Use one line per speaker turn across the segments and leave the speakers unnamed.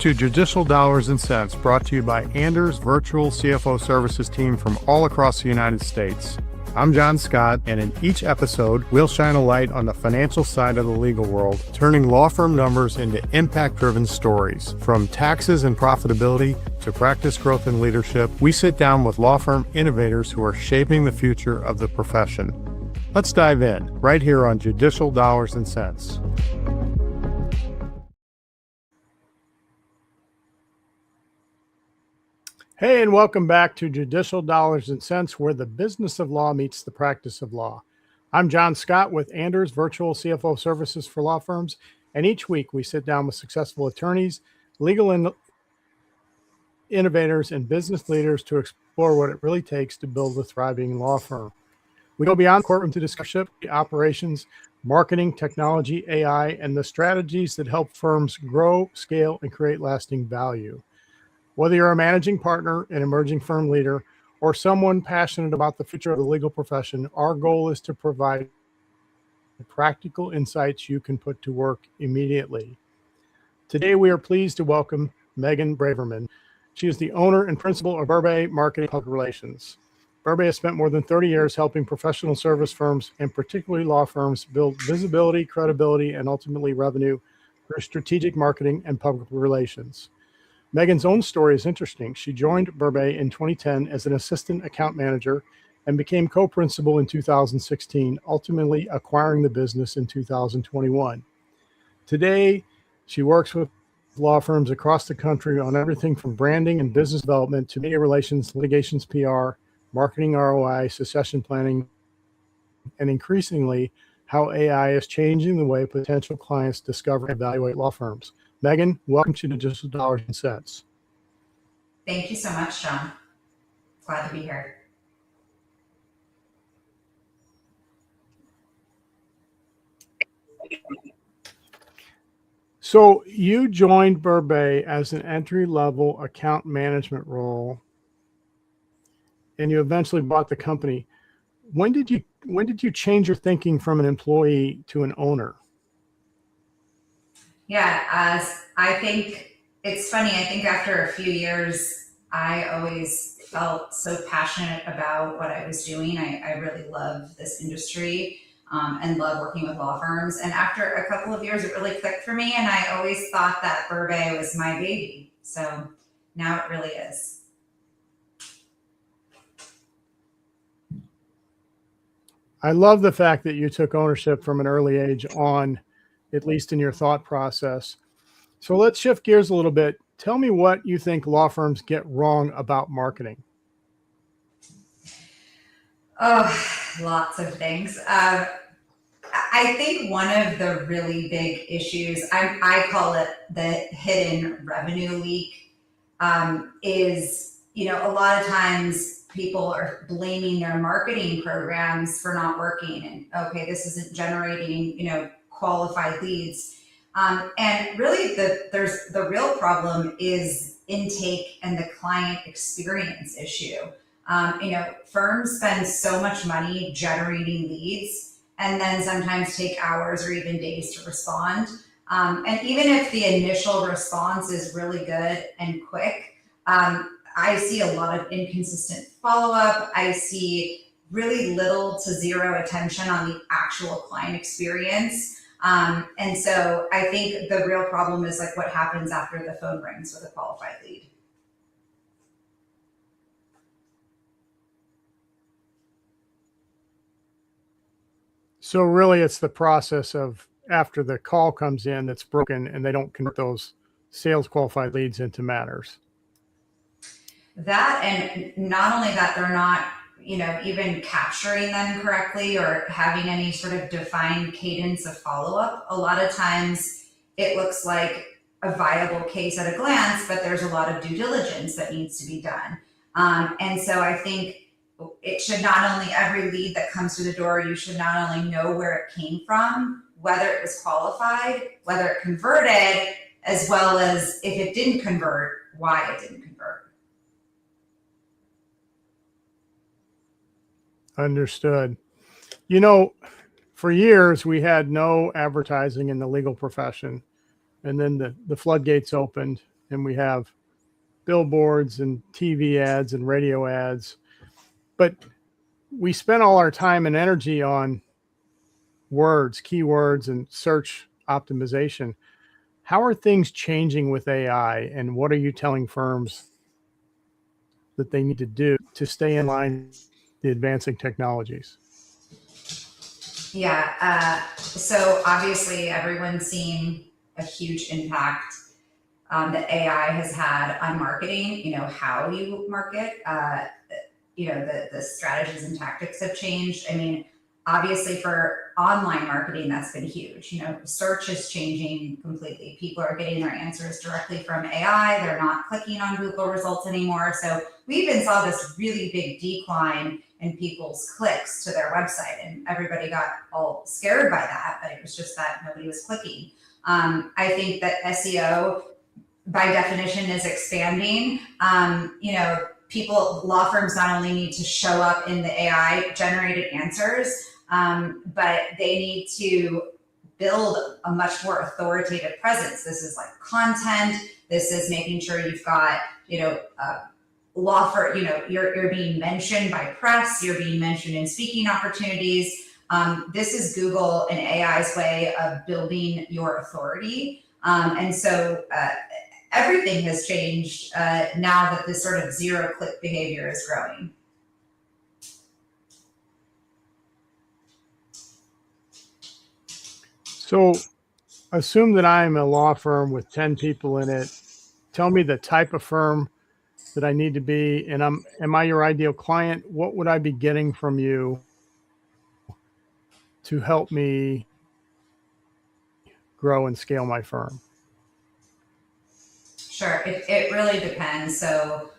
to Judicial Dollars and Cents, brought to you by Anders Virtual CFO Services team from all across the United States. I'm John Scott, and in each episode, we'll shine a light on the financial side of the legal world, turning law firm numbers into impact-driven stories. From taxes and profitability to practice growth and leadership, we sit down with law firm innovators who are shaping the future of the profession. Let's dive in, right here on Judicial Dollars and Cents. Hey, and welcome back to Judicial Dollars and Cents, where the business of law meets the practice of law. I'm John Scott with Anders Virtual CFO Services for law firms, and each week we sit down with successful attorneys, legal innovators, and business leaders to explore what it really takes to build a thriving law firm. We go beyond the courtroom to discuss operations, marketing, technology, AI, and the strategies that help firms grow, scale, and create lasting value. Whether you're a managing partner, an emerging firm leader, or someone passionate about the future of the legal profession, our goal is to provide practical insights you can put to work immediately. Today, we are pleased to welcome Megan Braverman. She is the owner and principal of Berbay Marketing Public Relations. Berbay has spent more than 30 years helping professional service firms, and particularly law firms, build visibility, credibility, and ultimately revenue through strategic marketing and public relations. Megan's own story is interesting. She joined Berbay in 2010 as an assistant account manager and became co-principal in 2016, ultimately acquiring the business in 2021. Today, she works with law firms across the country on everything from branding and business development to media relations, litigations, PR, marketing ROI, succession planning, and increasingly how AI is changing the way potential clients discover and evaluate law firms. Megan, welcome to Judicial Dollars and Cents.
Thank you so much, John. Glad to be here.
So you joined Berbay as an entry-level account management role, and you eventually bought the company. When did you change your thinking from an employee to an owner?
Yeah, I think it's funny. I think after a few years, I always felt so passionate about what I was doing. I really love this industry and love working with law firms. And after a couple of years, it really clicked for me. And I always thought that Berbay was my baby. So now it really is.
I love the fact that you took ownership from an early age on, at least in your thought process. So let's shift gears a little bit. Tell me what you think law firms get wrong about marketing.
Oh, lots of things. I think one of the really big issues, I call it the hidden revenue leak, is, a lot of times people are blaming their marketing programs for not working, and okay, this isn't generating, qualified leads. And really the real problem is intake and the client experience issue. Firms spend so much money generating leads and then sometimes take hours or even days to respond. And even if the initial response is really good and quick, I see a lot of inconsistent follow-up. I see really little to zero attention on the actual client experience. And so I think the real problem is like what happens after the phone rings with a qualified lead.
So really it's the process of after the call comes in that's broken and they don't convert those sales qualified leads into matters.
That, and not only that, they're not even capturing them correctly or having any sort of defined cadence of follow-up. A lot of times it looks like a viable case at a glance, but there's a lot of due diligence that needs to be done. And so I think it should not only, every lead that comes through the door, you should not only know where it came from, whether it was qualified, whether it converted, as well as if it didn't convert, why it didn't convert.
Understood. For years, we had no advertising in the legal profession. And then the floodgates opened and we have billboards and TV ads and radio ads, but we spend all our time and energy on words, keywords, and search optimization. How are things changing with AI, and what are you telling firms that they need to do to stay in line with the advancing technologies?
Yeah. So obviously, everyone's seen a huge impact that AI has had on marketing. How you market. The strategies and tactics have changed. I mean, obviously for online marketing, that's been huge. Search is changing completely. People are getting their answers directly from AI. They're not clicking on Google results anymore. So we even saw this really big decline in people's clicks to their website, and everybody got all scared by that, but it was just that nobody was clicking. I think that SEO by definition is expanding. Law firms not only need to show up in the AI generated answers, but they need to build a much more authoritative presence. This is like content. This is making sure you've got, law firm, you're being mentioned by press, you're being mentioned in speaking opportunities. This is Google and AI's way of building your authority. And so everything has changed now that this sort of zero-click behavior is growing.
So assume that I'm a law firm with 10 people in it. Tell me the type of firm that I need to be, and am I your ideal client? What would I be getting from you to help me grow and scale my firm?
Sure, it really depends. So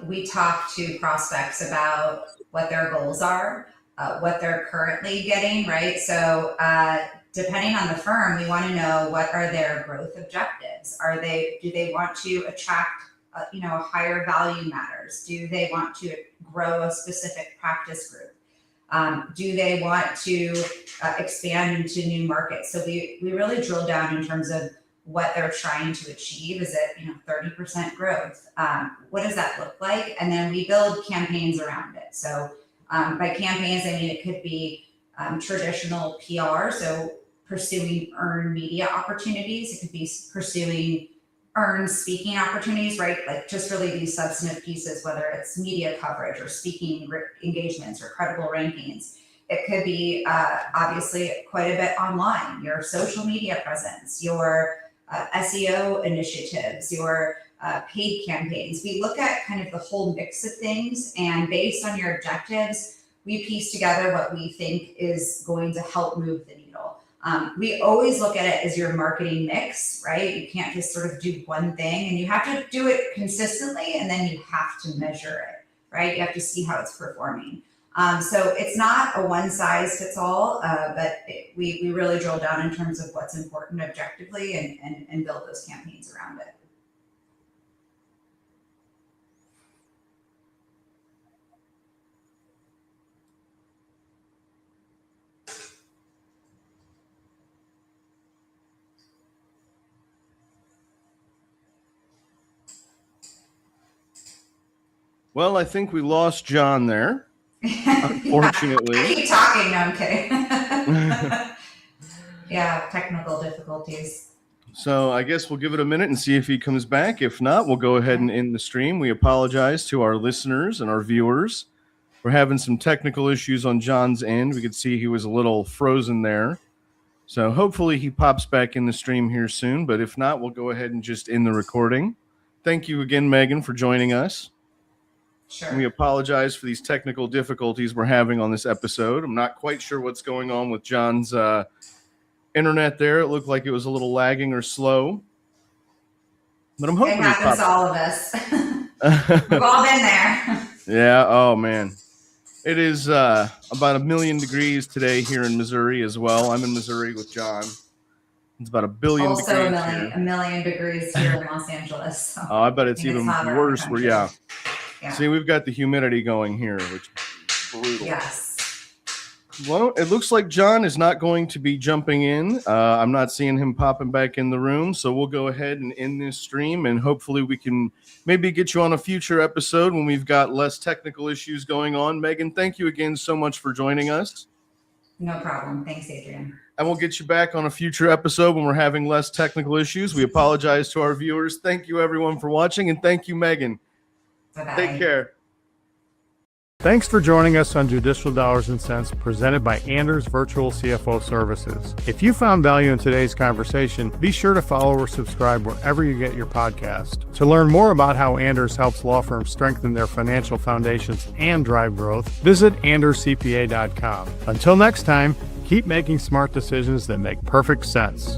we talk to prospects about what their goals are, what they're currently getting, right? So depending on the firm, we want to know what are their growth objectives. Do they want to attract higher value matters? Do they want to grow a specific practice group? Do they want to expand into new markets? So we really drill down in terms of what they're trying to achieve. Is it 30% growth? What does that look like? And then we build campaigns around it. So by campaigns, I mean it could be traditional PR, so pursuing earned media opportunities. It could be pursuing earned speaking opportunities, right? Like just really these substantive pieces, whether it's media coverage or speaking engagements or credible rankings. It could be obviously quite a bit online, your social media presence, your SEO initiatives, your paid campaigns. We look at kind of the whole mix of things, and based on your objectives, we piece together what we think is going to help move the needle. We always look at it as your marketing mix, right? You can't just sort of do one thing, and you have to do it consistently, and then you have to measure it, right? You have to see how it's performing. So it's not a one size fits all, but we really drill down in terms of what's important objectively and build those campaigns around it.
Well, I think we lost John there. Unfortunately.
I keep talking. No, I'm kidding. Yeah, technical difficulties.
So I guess we'll give it a minute and see if he comes back. If not, we'll go ahead and end the stream. We apologize to our listeners and our viewers. We're having some technical issues on John's end. We could see he was a little frozen there. So hopefully he pops back in the stream here soon. But if not, we'll go ahead and just end the recording. Thank you again, Megan, for joining us.
Sure.
And we apologize for these technical difficulties we're having on this episode. I'm not quite sure what's going on with John's internet there. It looked like it was a little lagging or slow. But I'm hoping
it happens to all of us. We've all been there.
Yeah. Oh, man. It is about 1 million degrees today here in Missouri as well. I'm in Missouri with John. It's about 1 billion
also
degrees
here. 1 million degrees here in Los Angeles. So
oh, I bet it's even worse. Yeah.
Yeah.
See, we've got the humidity going here, which is brutal.
Yes.
Well, it looks like John is not going to be jumping in. I'm not seeing him popping back in the room, so we'll go ahead and end this stream, and hopefully we can maybe get you on a future episode when we've got less technical issues going on. Megan, thank you again so much for joining us.
No problem. Thanks, Adrian.
And we'll get you back on a future episode when we're having less technical issues. We apologize to our viewers. Thank you, everyone, for watching, and thank you, Megan.
Bye-bye.
Take care.
Thanks for joining us on Judicial Dollars and Cents, presented by Anders Virtual CFO Services. If you found value in today's conversation, be sure to follow or subscribe wherever you get your podcast. To learn more about how Anders helps law firms strengthen their financial foundations and drive growth, visit anderscpa.com. Until next time, keep making smart decisions that make perfect sense.